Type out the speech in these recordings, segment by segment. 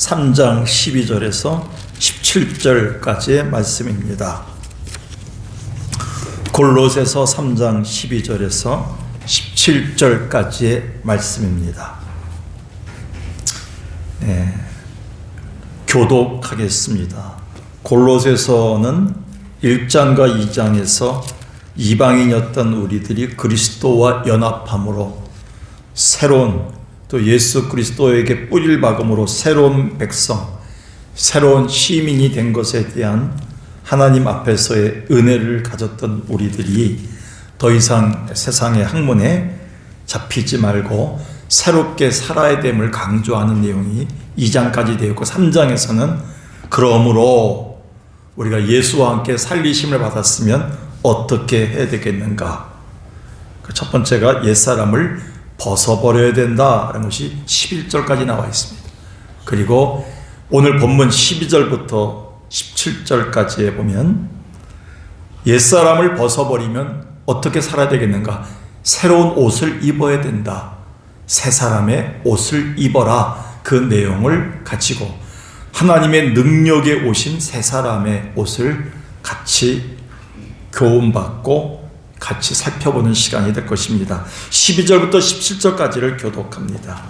3장 12절에서 17절까지의 말씀입니다. 골로새서 3장 12절에서 17절까지의 말씀입니다. 교독하겠습니다. 골로새서는 1장과 2장에서 이방인이었던 우리들이 그리스도와 연합함으로 새로운, 또 예수 그리스도에게 뿌리를 박음으로 새로운 백성, 새로운 시민이 된 것에 대한 하나님 앞에서의 은혜를 가졌던 우리들이 더 이상 세상의 학문에 잡히지 말고 새롭게 살아야 됨을 강조하는 내용이 2장까지 되었고, 3장에서는 그러므로 우리가 예수와 함께 살리심을 받았으면 어떻게 해야 되겠는가? 첫 번째가 옛사람을 벗어버려야 된다라는 것이 11절까지 나와 있습니다. 그리고 오늘 본문 12절부터 17절까지에 보면 옛사람을 벗어버리면 어떻게 살아야 되겠는가? 새로운 옷을 입어야 된다. 새 사람의 옷을 입어라. 그 내용을 가지고 하나님의 능력에 오신 새 사람의 옷을 같이 교훈받고 같이 살펴보는 시간이 될 것입니다. 12절부터 17절까지를 교독합니다.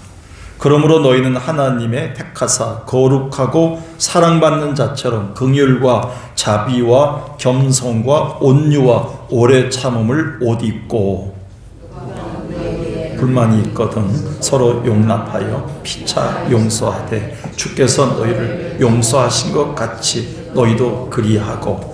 그러므로 너희는 하나님의 택하사 거룩하고 사랑받는 자처럼 긍휼과 자비와 겸손과 온유와 오래 참음을 옷 입고, 불만이 있거든 서로 용납하여 피차 용서하되 주께서 너희를 용서하신 것 같이 너희도 그리하고,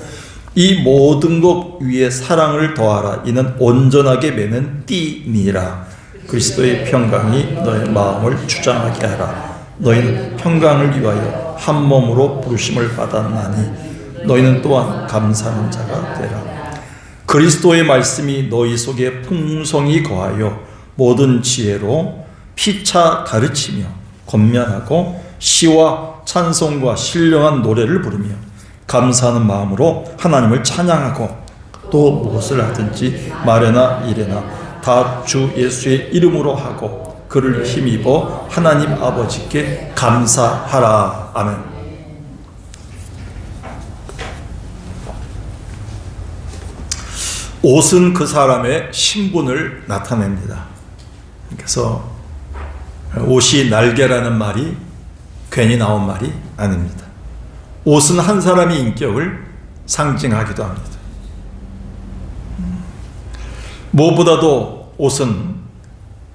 이 모든 것 위에 사랑을 더하라. 이는 온전하게 매는 띠니라. 그리스도의 평강이 너의 마음을 주장하게 하라. 너희는 평강을 위하여 한 몸으로 부르심을 받았나니 너희는 또한 감사하는 자가 되라. 그리스도의 말씀이 너희 속에 풍성히 거하여 모든 지혜로 피차 가르치며 권면하고 시와 찬송과 신령한 노래를 부르며 감사하는 마음으로 하나님을 찬양하고, 또 무엇을 하든지 말이나 일에나 다 주 예수의 이름으로 하고 그를 힘입어 하나님 아버지께 감사하라. 아멘. 옷은 그 사람의 신분을 나타냅니다. 그래서 옷이 날개라는 말이 괜히 나온 말이 아닙니다. 옷은 한 사람의 인격을 상징하기도 합니다. 무엇보다도 옷은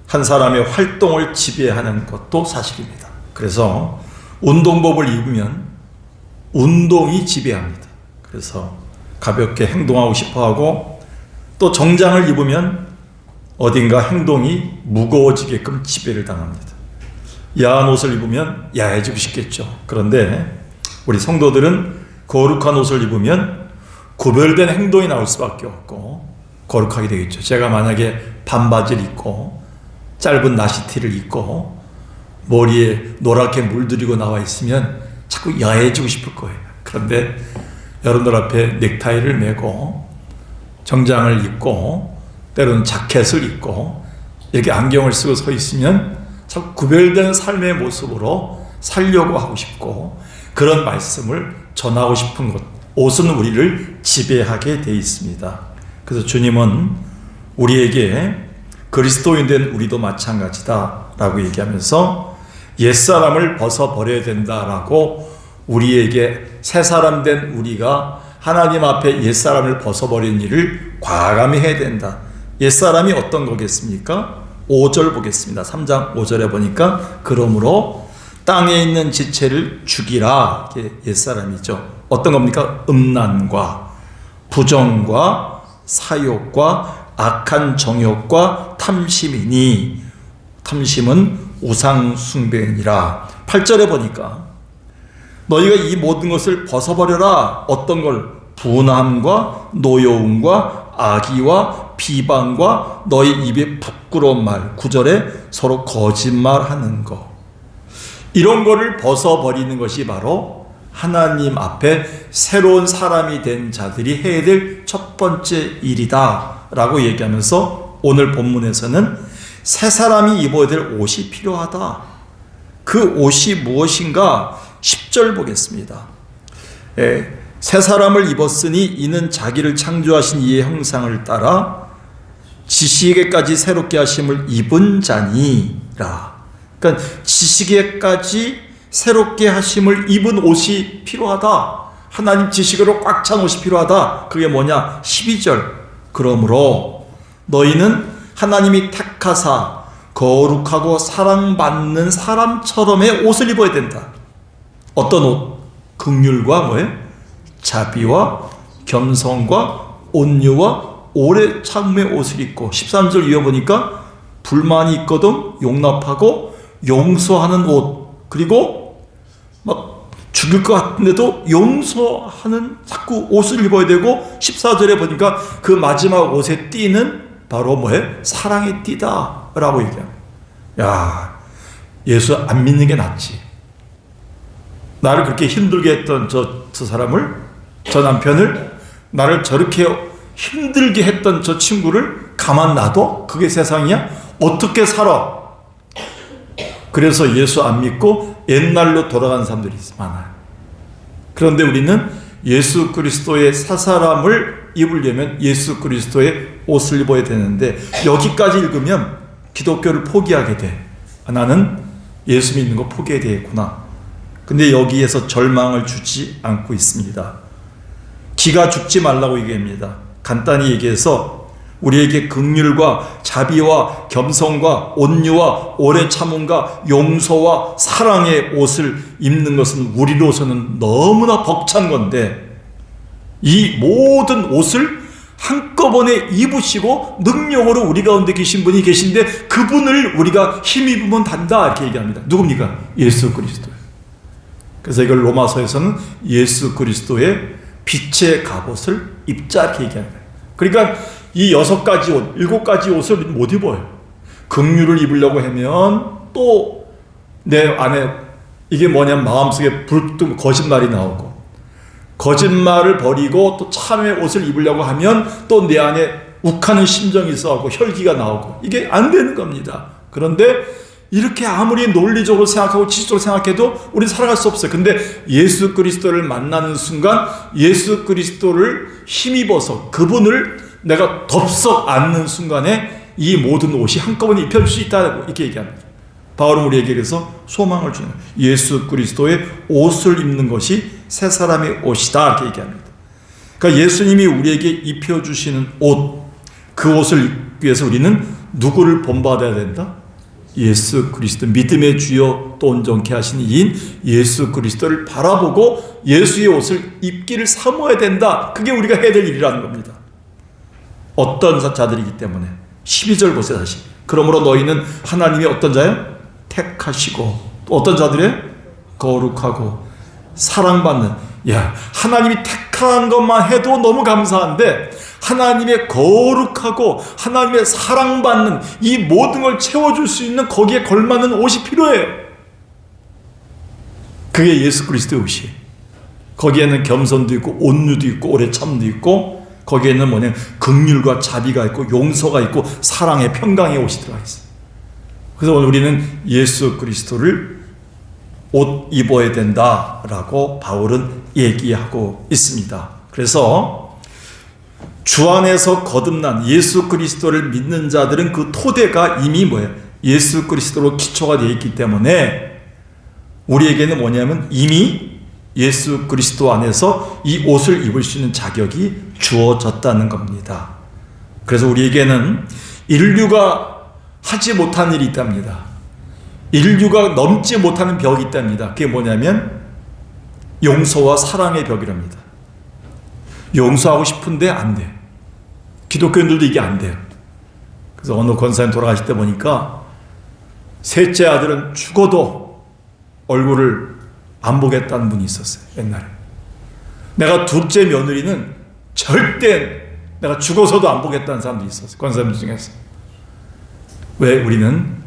한 사람의 활동을 지배하는 것도 사실입니다. 그래서 운동복을 입으면 운동이 지배합니다. 그래서 가볍게 행동하고 싶어하고, 또 정장을 입으면 어딘가 행동이 무거워지게끔 지배를 당합니다. 야한 옷을 입으면 야해지고 싶겠죠. 그런데 우리 성도들은 거룩한 옷을 입으면 구별된 행동이 나올 수밖에 없고 거룩하게 되겠죠. 제가 만약에 반바지를 입고 짧은 나시티를 입고 머리에 노랗게 물들이고 나와 있으면 자꾸 야해지고 싶을 거예요. 그런데 여러분들 앞에 넥타이를 매고 정장을 입고 때로는 자켓을 입고 이렇게 안경을 쓰고 서 있으면 자꾸 구별된 삶의 모습으로 살려고 하고 싶고, 그런 말씀을 전하고 싶은 것, 옷은 우리를 지배하게 되어 있습니다. 그래서 주님은 우리에게 그리스도인 된 우리도 마찬가지다 라고 얘기하면서 옛사람을 벗어버려야 된다라고, 우리에게 새사람 된 우리가 하나님 앞에 옛사람을 벗어버리는 일을 과감히 해야 된다. 옛사람이 어떤 거겠습니까? 5절 보겠습니다. 3장 5절에 보니까 그러므로 땅에 있는 지체를 죽이라. 이게 옛사람이죠. 어떤 겁니까? 음란과 부정과 사욕과 악한 정욕과 탐심이니, 탐심은 우상 숭배니라. 8절에 보니까 너희가 이 모든 것을 벗어버려라. 어떤 걸? 분함과 노여움과 악의와 비방과 너희 입에 부끄러운 말. 9절에 서로 거짓말하는 거. 이런 거를 벗어버리는 것이 바로 하나님 앞에 새로운 사람이 된 자들이 해야 될 첫 번째 일이다 라고 얘기하면서 오늘 본문에서는 새 사람이 입어야 될 옷이 필요하다. 그 옷이 무엇인가? 10절 보겠습니다. 새 사람을 입었으니 이는 자기를 창조하신 이의 형상을 따라 지식에까지 새롭게 하심을 입은 자니라. 그러니까 지식에까지 새롭게 하심을 입은 옷이 필요하다. 하나님 지식으로 꽉 찬 옷이 필요하다. 그게 뭐냐? 12절. 그러므로 너희는 하나님이 택하사 거룩하고 사랑받는 사람처럼의 옷을 입어야 된다. 어떤 옷? 긍휼과 뭐예요? 자비와 겸손과 온유와 오래 참음의 옷을 입고, 13절 이어보니까 불만이 있거든 용납하고 용서하는 옷, 그리고 막 죽일 것 같은데도 용서하는 자꾸 옷을 입어야 되고, 14절에 보니까 그 마지막 옷의 띠는 바로 뭐예요? 사랑의 띠다 라고 얘기합니다. 야, 예수 안 믿는 게 낫지. 나를 그렇게 힘들게 했던 저 사람을, 저 남편을, 나를 저렇게 힘들게 했던 저 친구를 가만 놔둬? 그게 세상이야? 어떻게 살아? 그래서 예수 안 믿고 옛날로 돌아가는 사람들이 많아요. 그런데 우리는 예수 그리스도의 사사람을 입으려면 예수 그리스도의 옷을 입어야 되는데, 여기까지 읽으면 기독교를 포기하게 돼. 나는 예수 믿는 거 포기해야 되겠구나. 근데 여기에서 절망을 주지 않고 있습니다. 기가 죽지 말라고 얘기합니다. 간단히 얘기해서 우리에게 긍휼과 자비와 겸손과 온유와 오래 참음과 용서와 사랑의 옷을 입는 것은 우리로서는 너무나 벅찬 건데, 이 모든 옷을 한꺼번에 입으시고 능력으로 우리 가운데 계신 분이 계신데, 그분을 우리가 힘입으면 단다 이렇게 얘기합니다. 누굽니까? 예수 그리스도. 그래서 이걸 로마서에서는 예수 그리스도의 빛의 갑옷을 입자 이렇게 얘기합니다. 그러니까 이 6가지 옷, 7가지 옷을 못 입어요. 긍휼을 입으려고 하면 또 내 안에 이게 뭐냐면 마음속에 불뚝 거짓말이 나오고, 거짓말을 버리고 또 참의 옷을 입으려고 하면 또 내 안에 욱하는 심정이 있어갖고 혈기가 나오고, 이게 안 되는 겁니다. 그런데 이렇게 아무리 논리적으로 생각하고 지식적으로 생각해도 우리는 살아갈 수 없어요. 근데 예수 그리스도를 만나는 순간 예수 그리스도를 힘입어서 그분을 내가 덥석 안는 순간에 이 모든 옷이 한꺼번에 입혀질 수 있다고 이렇게 얘기합니다. 바울은 우리에게 그래서 소망을 주는 거예요. 예수 그리스도의 옷을 입는 것이 새 사람의 옷이다 이렇게 얘기합니다. 그러니까 예수님이 우리에게 입혀주시는 옷, 그 옷을 입기 위해서 우리는 누구를 본받아야 된다? 예수 그리스도, 믿음의 주여 또 온전케 하시는 이인 예수 그리스도를 바라보고 예수의 옷을 입기를 사모해야 된다. 그게 우리가 해야 될 일이라는 겁니다. 어떤 자들이기 때문에 12절 보세요. 다시. 그러므로 너희는 하나님의 어떤 자요? 택하시고, 또 어떤 자들이에요? 거룩하고 사랑받는. 야, 하나님이 택한 것만 해도 너무 감사한데 하나님의 거룩하고 하나님의 사랑받는 이 모든 걸 채워줄 수 있는 거기에 걸맞는 옷이 필요해요. 그게 예수 그리스도의 옷이에요. 거기에는 겸손도 있고 온유도 있고 오래 참도 있고, 거기에는 뭐냐, 긍휼과 자비가 있고 용서가 있고 사랑의 평강의 옷이 들어가 있어요. 그래서 오늘 우리는 예수 그리스도를 옷 입어야 된다라고 바울은 얘기하고 있습니다. 그래서 주 안에서 거듭난 예수 그리스도를 믿는 자들은 그 토대가 이미 뭐예요? 예수 그리스도로 기초가 되어 있기 때문에 우리에게는 뭐냐면 이미 예수 그리스도 안에서 이 옷을 입을 수 있는 자격이 주어졌다는 겁니다. 그래서 우리에게는 인류가 하지 못한 일이 있답니다. 인류가 넘지 못하는 벽이 있답니다. 그게 뭐냐면 용서와 사랑의 벽이랍니다. 용서하고 싶은데 안 돼. 기독교인들도 이게 안 돼요. 그래서 어느 권사님 돌아가실 때 보니까 셋째 아들은 죽어도 얼굴을 안 보겠다는 분이 있었어요. 옛날에. 내가 둘째 며느리는 절대 내가 죽어서도 안 보겠다는 사람도 있었어요. 권사님 중에서. 왜? 우리는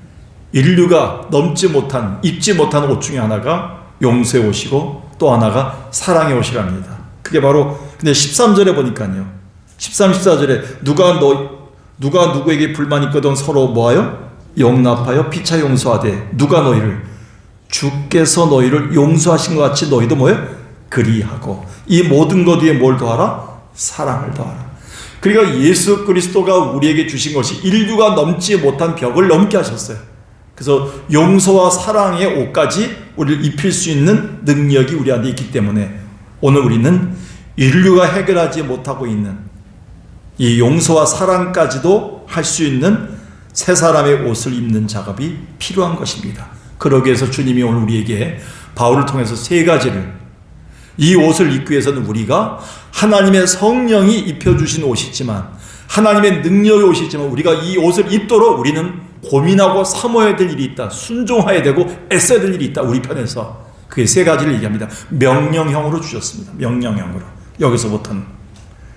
인류가 넘지 못한, 입지 못한 옷 중에 하나가 용서의 옷이고 또 하나가 사랑의 옷이랍니다. 그게 바로, 근데 13절에 보니까요, 13, 14절에 누가 누구에게 불만 있거든 서로 뭐하여? 용납하여 피차 용서하되 누가 너희를 주께서 너희를 용서하신 것 같이 너희도 뭐예요? 그리하고. 이 모든 것 위에 뭘 더하라? 사랑을 더하라. 그러니까 예수 그리스도가 우리에게 주신 것이 인류가 넘지 못한 벽을 넘게 하셨어요. 그래서 용서와 사랑의 옷까지 우리를 입힐 수 있는 능력이 우리 안에 있기 때문에 오늘 우리는 인류가 해결하지 못하고 있는 이 용서와 사랑까지도 할 수 있는 새 사람의 옷을 입는 작업이 필요한 것입니다. 그러기 위해서 주님이 오늘 우리에게 바울을 통해서 세 가지를, 이 옷을 입기 위해서는 우리가 하나님의 성령이 입혀주신 옷이지만, 하나님의 능력의 옷이지만, 우리가 이 옷을 입도록 우리는 고민하고 사모해야 될 일이 있다. 순종해야 되고 애써야 될 일이 있다. 우리 편에서 그게 세 가지를 얘기합니다. 명령형으로 주셨습니다. 명령형으로. 여기서부터는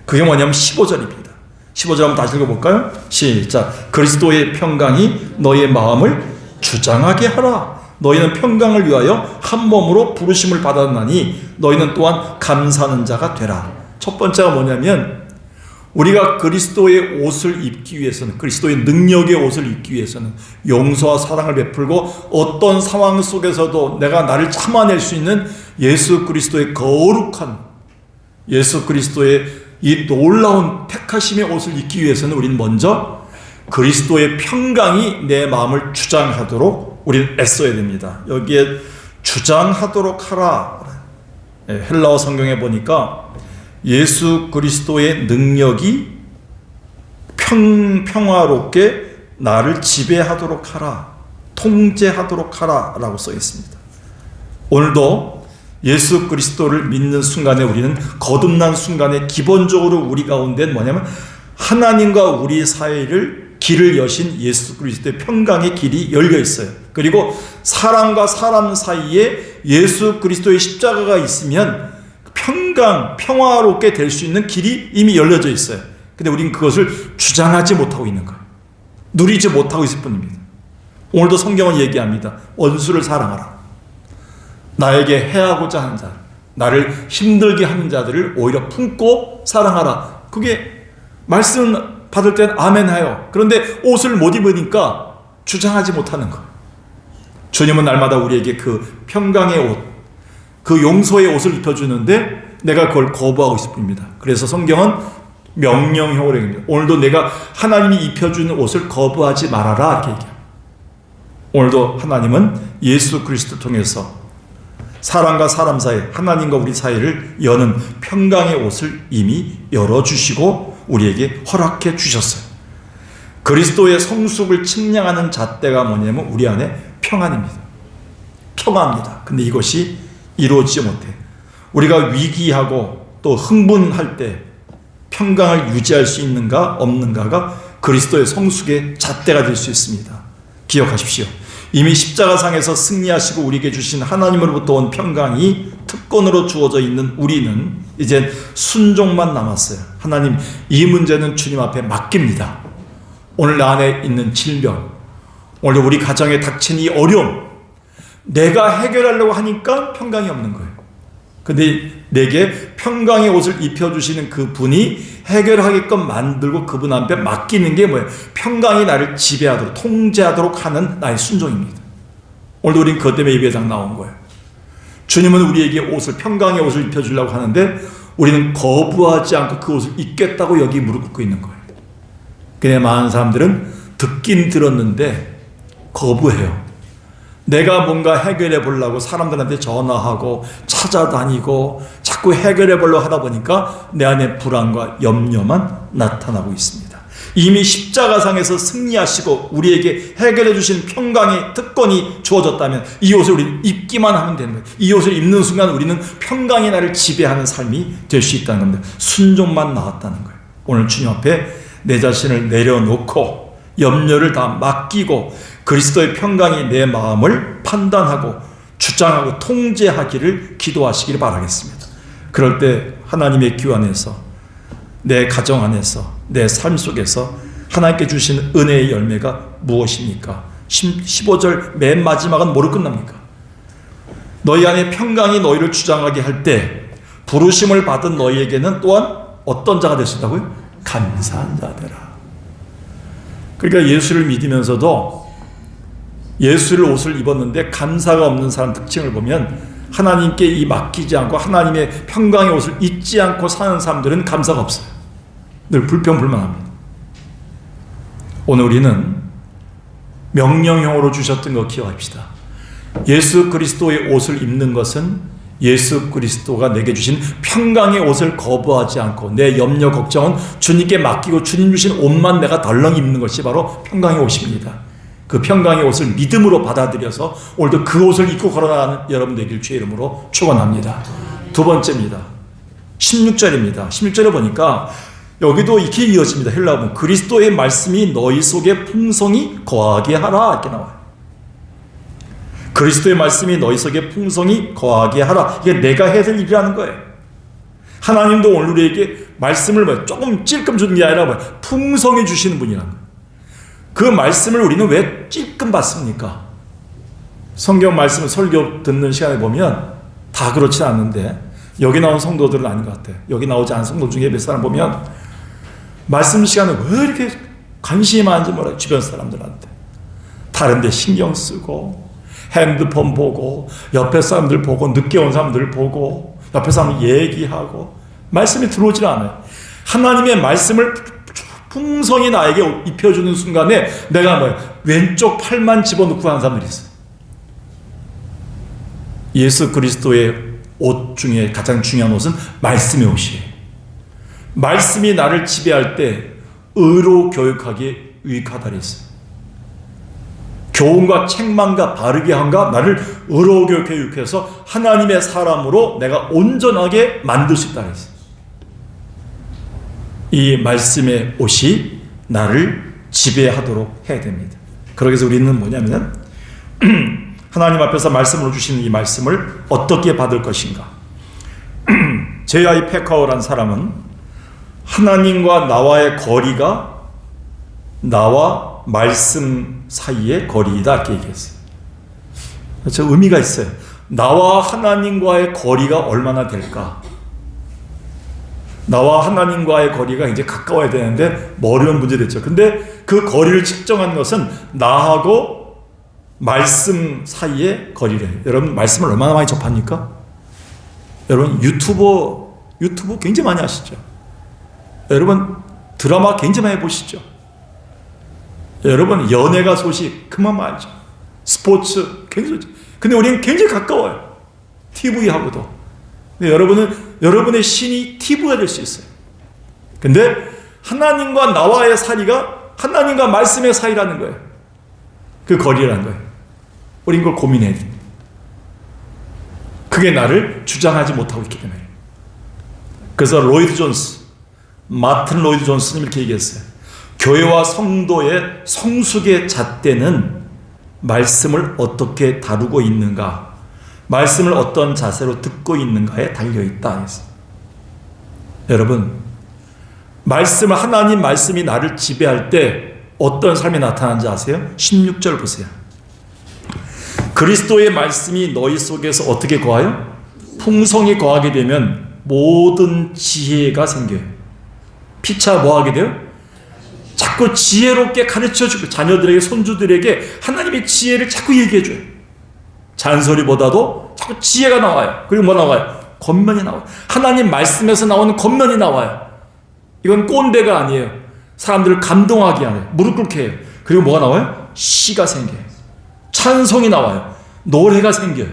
그게 뭐냐면 15절입니다. 15절 한번 다시 읽어볼까요? 시작. 그리스도의 평강이 너의 마음을 주장하게 하라. 너희는 평강을 위하여 한 몸으로 부르심을 받았나니 너희는 또한 감사하는 자가 되라. 첫 번째가 뭐냐면, 우리가 그리스도의 옷을 입기 위해서는, 그리스도의 능력의 옷을 입기 위해서는 용서와 사랑을 베풀고 어떤 상황 속에서도 내가 나를 참아낼 수 있는 예수 그리스도의 거룩한, 예수 그리스도의 이 놀라운 택하심의 옷을 입기 위해서는 우리는 먼저 그리스도의 평강이 내 마음을 주장하도록 우리는 애써야 됩니다. 여기에 주장하도록 하라. 헬라어 성경에 보니까 예수 그리스도의 능력이 평화롭게 나를 지배하도록 하라, 통제하도록 하라 라고 써 있습니다. 오늘도 예수 그리스도를 믿는 순간에 우리는 거듭난 순간에 기본적으로 우리 가운데 뭐냐면 하나님과 우리 사이를 길을 여신 예수 그리스도의 평강의 길이 열려 있어요. 그리고 사람과 사람 사이에 예수 그리스도의 십자가가 있으면 평화롭게 될 수 있는 길이 이미 열려져 있어요. 근데 우리는 그것을 주장하지 못하고 있는 거예요. 누리지 못하고 있을 뿐입니다. 오늘도 성경은 얘기합니다. 원수를 사랑하라. 나에게 해하고자 하는 자, 나를 힘들게 하는 자들을 오히려 품고 사랑하라. 그게 말씀 받을 땐 아멘 하여. 그런데 옷을 못 입으니까 주장하지 못하는 거예요. 주님은 날마다 우리에게 그 평강의 옷, 그 용서의 옷을 입혀주는데 내가 그걸 거부하고 있을 뿐입니다. 그래서 성경은 명령형으로 얘기합니다. 오늘도 내가 하나님이 입혀주는 옷을 거부하지 말아라 이렇게 얘기합니다. 오늘도 하나님은 예수 그리스도를 통해서 사람과 사람 사이, 하나님과 우리 사이를 여는 평강의 옷을 이미 열어주시고 우리에게 허락해 주셨어요. 그리스도의 성숙을 측량하는 잣대가 뭐냐면 우리 안에 평안입니다. 평안입니다. 근데 이것이 이루어지지 못해. 우리가 위기하고 또 흥분할 때 평강을 유지할 수 있는가 없는가가 그리스도의 성숙의 잣대가 될 수 있습니다. 기억하십시오. 이미 십자가상에서 승리하시고 우리에게 주신 하나님으로부터 온 평강이 특권으로 주어져 있는 우리는 이제 순종만 남았어요. 하나님, 이 문제는 주님 앞에 맡깁니다. 오늘 내 안에 있는 질병, 오늘 우리 가정에 닥친 이 어려움, 내가 해결하려고 하니까 평강이 없는 거예요. 근데 내게 평강의 옷을 입혀주시는 그 분이 해결하게끔 만들고 그분 앞에 맡기는 게 뭐예요? 평강이 나를 지배하도록, 통제하도록 하는 나의 순종입니다. 오늘도 우리는 그것 때문에 예배당 나온 거예요. 주님은 우리에게 옷을, 평강의 옷을 입혀주려고 하는데 우리는 거부하지 않고 그 옷을 입겠다고 여기 무릎 꿇고 있는 거예요. 근데 많은 사람들은 듣긴 들었는데 거부해요. 내가 뭔가 해결해 보려고 사람들한테 전화하고 찾아다니고 자꾸 해결해 보려고 하다 보니까 내 안에 불안과 염려만 나타나고 있습니다. 이미 십자가상에서 승리하시고 우리에게 해결해 주신 평강의 특권이 주어졌다면 이 옷을 우리는 입기만 하면 되는 거예요. 이 옷을 입는 순간 우리는 평강이 나를 지배하는 삶이 될 수 있다는 겁니다. 순종만 나왔다는 거예요. 오늘 주님 앞에 내 자신을 내려놓고 염려를 다 맡기고 그리스도의 평강이 내 마음을 판단하고 주장하고 통제하기를 기도하시기를 바라겠습니다. 그럴 때 하나님의 귀 안에서, 내 가정 안에서, 내 삶 속에서 하나님께 주신 은혜의 열매가 무엇입니까? 15절 맨 마지막은 뭐로 끝납니까? 너희 안에 평강이 너희를 주장하게 할 때 부르심을 받은 너희에게는 또한 어떤 자가 될 수 있다고요? 감사한 자 되라. 그러니까 예수를 믿으면서도 예수를 옷을 입었는데 감사가 없는 사람 특징을 보면 하나님께 이 맡기지 않고 하나님의 평강의 옷을 입지 않고 사는 사람들은 감사가 없어요. 늘 불평불만합니다. 오늘 우리는 명령형으로 주셨던 거 기억합시다. 예수 그리스도의 옷을 입는 것은 예수 그리스도가 내게 주신 평강의 옷을 거부하지 않고 내 염려 걱정은 주님께 맡기고 주님 주신 옷만 내가 덜렁 입는 것이 바로 평강의 옷입니다. 그 평강의 옷을 믿음으로 받아들여서 오늘도 그 옷을 입고 걸어나가는 여러분 되길 주의 이름으로 축원합니다. 두 번째입니다. 16절입니다. 16절에 보니까 여기도 이렇게 이어집니다. 헬라어는 그리스도의 말씀이 너희 속에 풍성히 거하게 하라 이렇게 나와요. 그리스도의 말씀이 너희 속에 풍성히 거하게 하라. 이게 내가 해야 될 일이라는 거예요. 하나님도 오늘 우리에게 말씀을 조금 찔끔 주는 게 아니라 풍성히 주시는 분이라는 거예요. 그 말씀을 우리는 왜 찔끔 받습니까? 성경 말씀을 설교 듣는 시간에 보면 다 그렇지 않는데 여기 나온 성도들은 아닌 것 같아요. 여기 나오지 않은 성도 중에 몇 사람 보면 말씀 시간에 왜 이렇게 관심이 많은지 몰라요. 주변 사람들한테. 다른 데 신경 쓰고 핸드폰 보고 옆에 사람들 보고 늦게 온 사람들 보고 옆에 사람들 얘기하고 말씀이 들어오질 않아요. 하나님의 말씀을 풍성히 나에게 입혀주는 순간에 내가 왼쪽 팔만 집어넣고 하는 사람들이 있어요. 예수 그리스도의 옷 중에 가장 중요한 옷은 말씀의 옷이에요. 말씀이 나를 지배할 때 의로 교육하기에 유익하다 그랬어요. 교훈과 책망과 바르게 함과 나를 의로 교육해 유익해서 하나님의 사람으로 내가 온전하게 만들 수 있다 그랬어요. 이 말씀의 옷이 나를 지배하도록 해야 됩니다. 그러기 위해서 우리는 뭐냐면 하나님 앞에서 말씀으로 주시는 이 말씀을 어떻게 받을 것인가. J.I. 패커라는 사람은 하나님과 나와의 거리가 나와 말씀 사이의 거리이다 이렇게 얘기했어요. 저 의미가 있어요. 나와 하나님과의 거리가 얼마나 될까? 나와 하나님과의 거리가 이제 가까워야 되는데 어려운 문제 됐죠. 근데 그 거리를 측정한 것은 나하고 말씀 사이의 거리래. 여러분 말씀을 얼마나 많이 접합니까? 여러분 유튜브 굉장히 많이 하시죠. 여러분 드라마 굉장히 많이 보시죠. 여러분 연예가 소식 그만 알죠. 스포츠 굉장히 좋죠. 근데 우리는 굉장히 가까워요. TV하고도. 근데 여러분의 신이 TV가 될 수 있어요. 근데 하나님과 나와의 사이가 하나님과 말씀의 사이라는 거예요. 그 거리라는 거예요. 우린 그걸 고민해야 됩니다. 그게 나를 주장하지 못하고 있기 때문에. 그래서 마틴 로이드 존스는 이렇게 얘기했어요. 교회와 성도의 성숙의 잣대는 말씀을 어떻게 다루고 있는가, 말씀을 어떤 자세로 듣고 있는가에 달려있다 했어요. 여러분, 하나님 말씀이 나를 지배할 때 어떤 삶이 나타나는지 아세요? 16절 보세요. 그리스도의 말씀이 너희 속에서 어떻게 거하여? 풍성히 거하게 되면 모든 지혜가 생겨요. 피차 뭐 하게 돼요? 자꾸 지혜롭게 가르쳐주고 자녀들에게 손주들에게 하나님의 지혜를 자꾸 얘기해줘요. 잔소리보다도 자꾸 지혜가 나와요. 그리고 뭐 나와요? 겉면이 나와요. 하나님 말씀에서 나오는 겉면이 나와요. 이건 꼰대가 아니에요. 사람들을 감동하게 하는, 무릎 꿇게 해요. 그리고 뭐가 나와요? 시가 생겨요. 찬송이 나와요. 노래가 생겨요.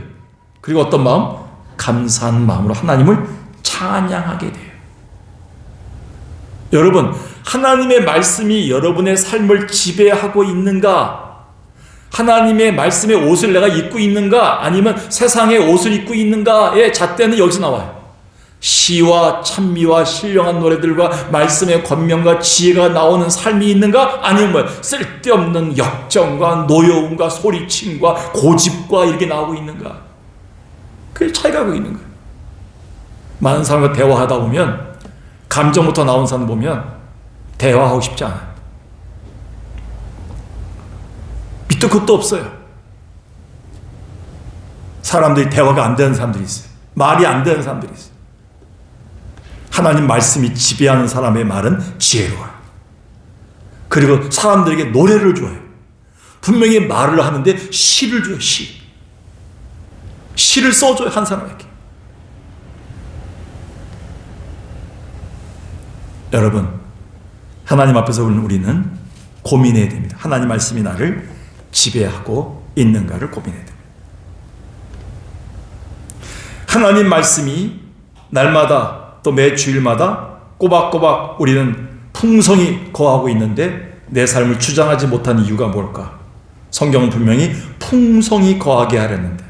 그리고 어떤 마음? 감사한 마음으로 하나님을 찬양하게 돼요. 여러분, 하나님의 말씀이 여러분의 삶을 지배하고 있는가? 하나님의 말씀의 옷을 내가 입고 있는가? 아니면 세상의 옷을 입고 있는가의 잣대는 여기서 나와요. 시와 찬미와 신령한 노래들과 말씀의 권면과 지혜가 나오는 삶이 있는가? 아니면 쓸데없는 역정과 노여움과 소리침과 고집과 이렇게 나오고 있는가? 그게 차이가 하고 있는 거예요. 많은 사람과 대화하다 보면 감정부터 나온 사람 보면 대화하고 싶지 않아요. 밑도 끝도 없어요. 사람들이 대화가 안 되는 사람들이 있어요. 말이 안 되는 사람들이 있어요. 하나님 말씀이 지배하는 사람의 말은 지혜로워요. 그리고 사람들에게 노래를 줘요. 분명히 말을 하는데 시를 줘요. 시를 써줘요, 한 사람에게. 여러분, 하나님 앞에서 우리는 고민해야 됩니다. 하나님 말씀이 나를 지배하고 있는가를 고민해야 됩니다. 하나님 말씀이 날마다 또 매 주일마다 꼬박꼬박 우리는 풍성히 거하고 있는데 내 삶을 주장하지 못한 이유가 뭘까? 성경은 분명히 풍성히 거하게 하려는데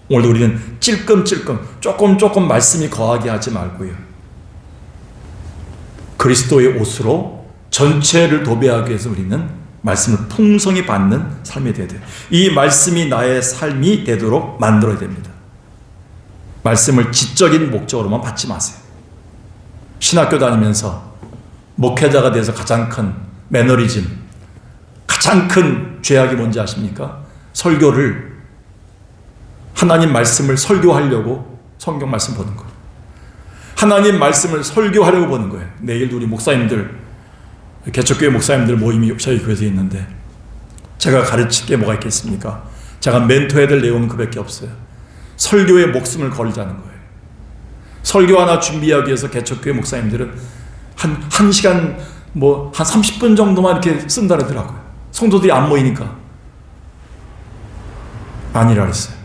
오늘도 우리는 찔끔찔끔 조금 말씀이 거하게 하지 말고요, 그리스도의 옷으로 전체를 도배하기 위해서 우리는 말씀을 풍성히 받는 삶이 되어야 돼요. 이 말씀이 나의 삶이 되도록 만들어야 됩니다. 말씀을 지적인 목적으로만 받지 마세요. 신학교 다니면서 목회자가 돼서 가장 큰 매너리즘, 가장 큰 죄악이 뭔지 아십니까? 설교를, 하나님 말씀을 설교하려고 성경 말씀 보는 거예요. 하나님 말씀을 설교하려고 보는 거예요. 내일도 우리 목사님들, 개척교회 목사님들 모임이 저희 교회에 있는데 제가 가르칠 게 뭐가 있겠습니까? 제가 멘토해야 될 내용은 그밖에 없어요. 설교에 목숨을 걸자는 거예요. 설교 하나 준비하기 위해서 개척교회 목사님들은 한 시간 한 30분 정도만 이렇게 쓴다 그러더라고요. 성도들이 안 모이니까. 아니라 그랬어요.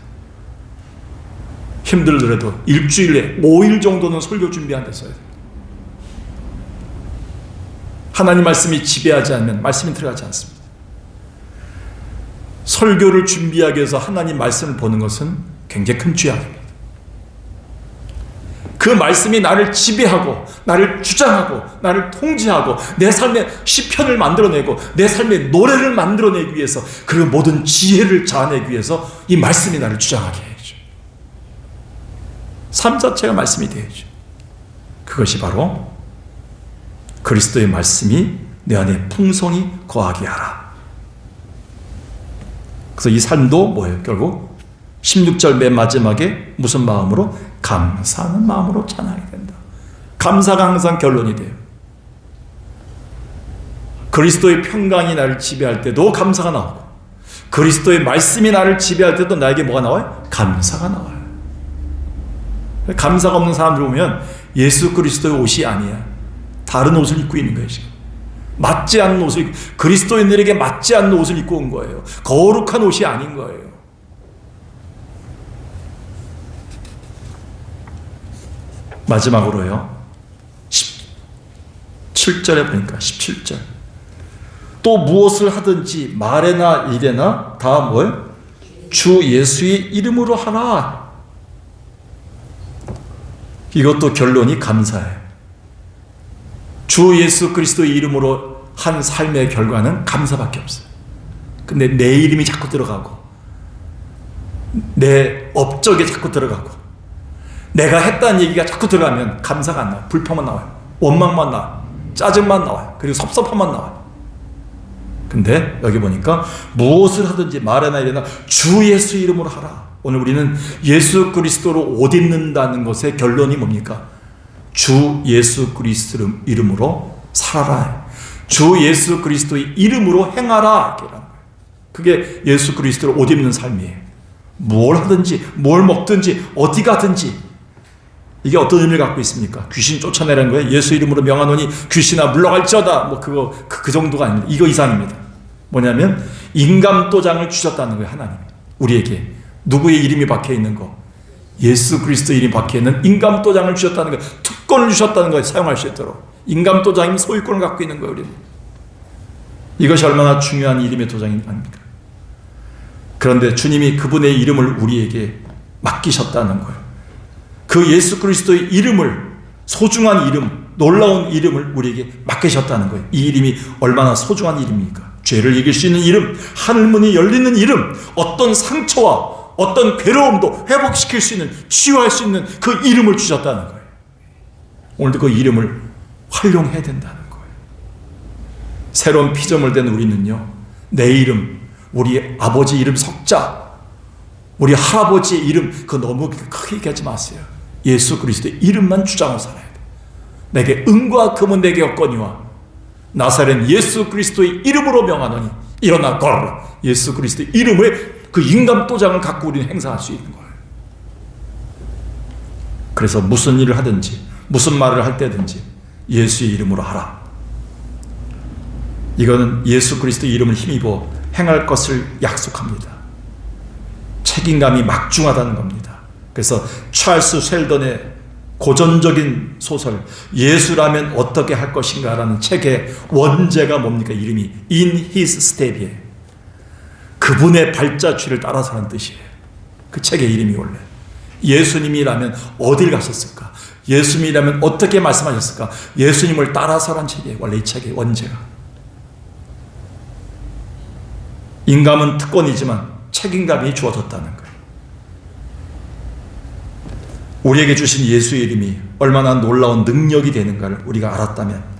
힘들더라도 일주일에 5일 정도는 설교 준비하는데 써야 돼요. 하나님 말씀이 지배하지 않으면 말씀이 들어가지 않습니다. 설교를 준비하기 위해서 하나님 말씀을 보는 것은 굉장히 큰 죄악입니다. 그 말씀이 나를 지배하고 나를 주장하고 나를 통제하고 내 삶의 시편을 만들어내고 내 삶의 노래를 만들어내기 위해서, 그리고 모든 지혜를 자아내기 위해서 이 말씀이 나를 주장하게 해야죠. 삶 자체가 말씀이 되어야죠. 그것이 바로 그리스도의 말씀이 내 안에 풍성히 거하게 하라. 그래서 이 삶도 뭐예요? 결국 16절 맨 마지막에 무슨 마음으로? 감사하는 마음으로 찬양해야 된다. 감사가 항상 결론이 돼요. 그리스도의 평강이 나를 지배할 때도 감사가 나오고, 그리스도의 말씀이 나를 지배할 때도 나에게 뭐가 나와요? 감사가 나와요. 감사가 없는 사람들 보면 예수 그리스도의 옷이 아니야. 다른 옷을 입고 있는 거예요. 지금 맞지 않는 옷을 입고, 그리스도인들에게 맞지 않는 옷을 입고 온 거예요. 거룩한 옷이 아닌 거예요. 마지막으로요, 17절에 보니까 17절, 또 무엇을 하든지 말에나 일에나 다 뭐예요? 주 예수의 이름으로 하라. 이것도 결론이 감사해요. 주 예수 그리스도의 이름으로 한 삶의 결과는 감사밖에 없어요. 근데 내 이름이 자꾸 들어가고 내 업적에 자꾸 들어가고 내가 했다는 얘기가 자꾸 들어가면 감사가 안 나와요. 불평만 나와요. 원망만 나와요. 짜증만 나와요. 그리고 섭섭함만 나와요. 근데 여기 보니까 무엇을 하든지 말에나 이래나 주 예수 이름으로 하라. 오늘 우리는 예수 그리스도로 옷 입는다는 것의 결론이 뭡니까? 주 예수 그리스도 이름으로 살아라. 주 예수 그리스도의 이름으로 행하라. 그게 예수 그리스도로 옷 입는 삶이에요. 뭘 하든지 뭘 먹든지 어디 가든지. 이게 어떤 의미를 갖고 있습니까? 귀신 쫓아내라는 거예요. 예수 이름으로 명하노니 귀신아 물러갈지어다. 그 정도가 아닙니다. 이거 이상입니다. 뭐냐면 인감도장을 주셨다는 거예요. 하나님 우리에게 누구의 이름이 박혀 있는 거? 예수 그리스도 이름이 박혀 있는 인감도장을 주셨다는 거예요. 특권을 주셨다는 거예요. 사용할 수 있도록. 인감도장이면 소유권을 갖고 있는 거예요. 우리는. 이것이 얼마나 중요한 이름의 도장이 아닙니까? 그런데 주님이 그분의 이름을 우리에게 맡기셨다는 거예요. 그 예수 그리스도의 이름을, 소중한 이름, 놀라운 이름을 우리에게 맡기셨다는 거예요. 이 이름이 얼마나 소중한 이름입니까? 죄를 이길 수 있는 이름, 하늘문이 열리는 이름, 어떤 상처와 어떤 괴로움도 회복시킬 수 있는, 치유할 수 있는 그 이름을 주셨다는 거예요. 오늘도 그 이름을 활용해야 된다는 거예요. 새로운 피조물 된 우리는요, 내 이름, 우리 아버지 이름 석자, 우리 할아버지의 이름, 그거 너무 크게 얘기하지 마세요. 예수 그리스도의 이름만 주장하고 살아야 돼. 내게 은과 금은 내게 없거니와 나사렛 예수 그리스도의 이름으로 명하노니 일어나 걸어라. 예수 그리스도의 이름의 그 인간 도장을 갖고 우리는 행사할 수 있는 거예요. 그래서 무슨 일을 하든지 무슨 말을 할 때든지 예수의 이름으로 하라. 이거는 예수 그리스도의 이름을 힘입어 행할 것을 약속합니다. 책임감이 막중하다는 겁니다. 그래서 찰스 쉘던의 고전적인 소설 예수라면 어떻게 할 것인가 라는 책의 원제가 뭡니까? 이름이 In His Step이에요. 그분의 발자취를 따라서라는 뜻이에요. 그 책의 이름이 원래 예수님이라면 어딜 가셨을까? 예수님이라면 어떻게 말씀하셨을까? 예수님을 따라서라는 책이에요. 원래 이 책의 원제가. 인감은 특권이지만 책임감이 주어졌다는 거예요. 우리에게 주신 예수의 이름이 얼마나 놀라운 능력이 되는가를 우리가 알았다면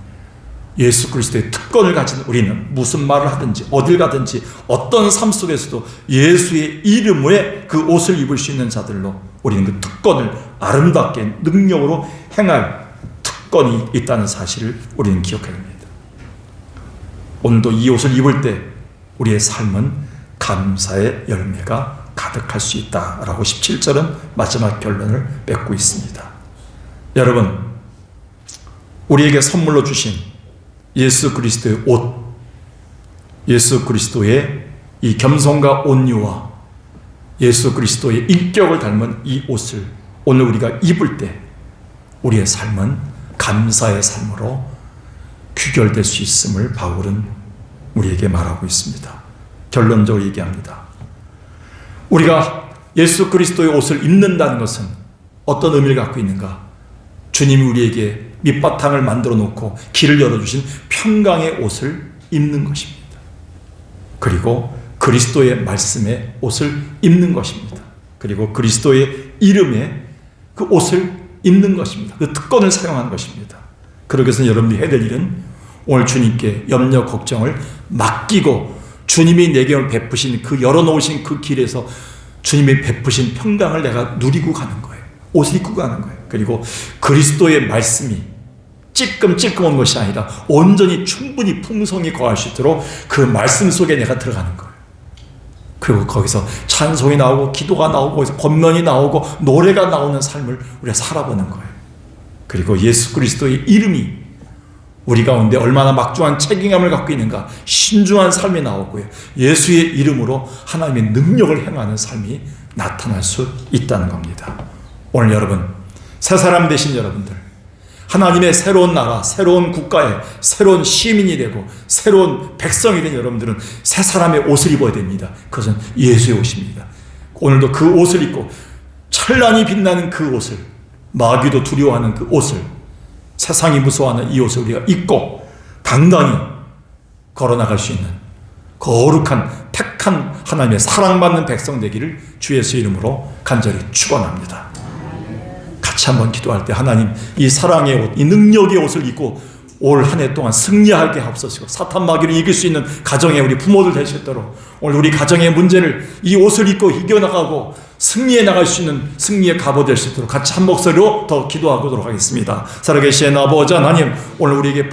예수 그리스도의 특권을 가진 우리는 무슨 말을 하든지 어딜 가든지 어떤 삶 속에서도 예수의 이름에 그 옷을 입을 수 있는 자들로 우리는 그 특권을 아름답게 능력으로 행할 특권이 있다는 사실을 우리는 기억해야 합니다. 오늘도 이 옷을 입을 때 우리의 삶은 감사의 열매가 가득할 수 있다라고 17절은 마지막 결론을 맺고 있습니다. 여러분, 우리에게 선물로 주신 예수 그리스도의 옷, 예수 그리스도의 이 겸손과 온유와 예수 그리스도의 인격을 닮은 이 옷을 오늘 우리가 입을 때 우리의 삶은 감사의 삶으로 귀결될 수 있음을 바울은 우리에게 말하고 있습니다. 결론적으로 얘기합니다. 우리가 예수 그리스도의 옷을 입는다는 것은 어떤 의미를 갖고 있는가? 주님이 우리에게 밑바탕을 만들어 놓고 길을 열어주신 평강의 옷을 입는 것입니다. 그리고 그리스도의 말씀의 옷을 입는 것입니다. 그리고 그리스도의 이름의 그 옷을 입는 것입니다. 그 특권을 사용하는 것입니다. 그러기 위해서 여러분이 해야 될 일은 오늘 주님께 염려 걱정을 맡기고 주님이 내게 베푸신 그 열어놓으신 그 길에서 주님이 베푸신 평강을 내가 누리고 가는 거예요. 옷을 입고 가는 거예요. 그리고 그리스도의 말씀이 찔끔찔끔 온 것이 아니라 온전히 충분히 풍성히 거할 수 있도록 그 말씀 속에 내가 들어가는 거예요. 그리고 거기서 찬송이 나오고 기도가 나오고 거기서 권면이 나오고 노래가 나오는 삶을 우리가 살아보는 거예요. 그리고 예수 그리스도의 이름이 우리 가운데 얼마나 막중한 책임감을 갖고 있는가, 신중한 삶이 나오고요. 예수의 이름으로 하나님의 능력을 행하는 삶이 나타날 수 있다는 겁니다. 오늘 여러분, 새 사람 되신 여러분들, 하나님의 새로운 나라, 새로운 국가의 새로운 시민이 되고 새로운 백성이 된 여러분들은 새 사람의 옷을 입어야 됩니다. 그것은 예수의 옷입니다. 오늘도 그 옷을 입고 찬란히 빛나는 그 옷을, 마귀도 두려워하는 그 옷을, 세상이 무서워하는 이 옷을 우리가 입고 당당히 걸어나갈 수 있는 거룩한 택한 하나님의 사랑받는 백성 되기를 주 예수의 이름으로 간절히 축원합니다. 같이 한번 기도할 때 하나님, 이 사랑의 옷, 이 능력의 옷을 입고 올 한 해 동안 승리하게 하옵소서. 사탄 마귀를 이길 수 있는 가정의 우리 부모들 될 수 있도록 오늘 우리 가정의 문제를 이 옷을 입고 이겨나가고 승리해 나갈 수 있는 승리의 갑오 될 수 있도록 같이 한 목소리로 더 기도하도록 하겠습니다. 살아계신 아버지 하나님, 오늘 우리에게